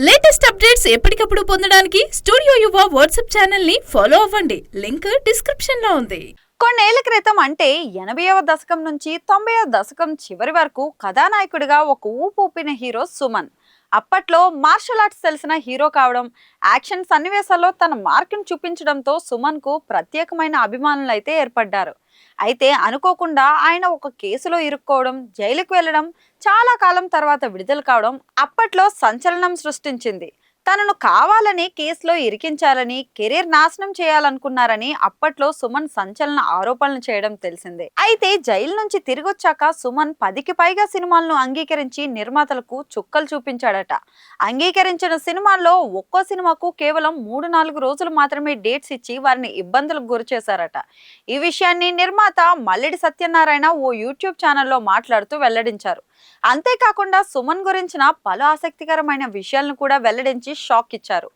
Latest updates ఎప్పటికప్పుడు పొందడానికి studio యువ వాట్సాప్ ఛానల్ ని ఫాలో అవ్వండి. లింక్ డిస్క్రిప్షన్ లో ఉంది. కొన్నేళ్ల క్రితం అంటే 80వ దశకం నుంచి 90వ దశకం చివరి వరకు కథానాయకుడిగా ఒక ఊపు ఊపిన హీరో సుమన్. అప్పట్లో మార్షల్ ఆర్ట్స్ తెలిసిన హీరో కావడం, యాక్షన్ సన్నివేశాల్లో తన మార్కును చూపించడంతో సుమన్ కు ప్రత్యేకమైన అభిమానులు అయితే ఏర్పడ్డారు. అయితే అనుకోకుండా ఆయన ఒక కేసులో ఇరుక్కోవడం, జైలుకు వెళ్ళడం, చాలా కాలం తర్వాత విడుదల కావడం అప్పట్లో సంచలనం సృష్టించింది. తనను కావాలని కేసులో ఇరికించాలని, కెరీర్ నాశనం చేయాలనుకున్నారని అప్పట్లో సుమన్ సంచలన ఆరోపణలు చేయడం తెలిసిందే. అయితే జైలు నుంచి తిరిగొచ్చాక సుమన్ 10కి పైగా సినిమాలను అంగీకరించి నిర్మాతలకు చుక్కలు చూపించాడట. అంగీకరించిన సినిమాల్లో ఒక్కో సినిమాకు కేవలం 3-4 రోజులు మాత్రమే డేట్స్ ఇచ్చి వారిని ఇబ్బందులకు గురి చేశారట. ఈ విషయాన్ని నిర్మాత మల్లెడి సత్యనారాయణ ఓ యూట్యూబ్ ఛానల్లో మాట్లాడుతూ వెల్లడించారు. అంతేకాకుండా సుమన్ గురించిన పలు ఆసక్తికరమైన విషయాలను కూడా వెల్లడించి షాక్ ఇచ్చారు.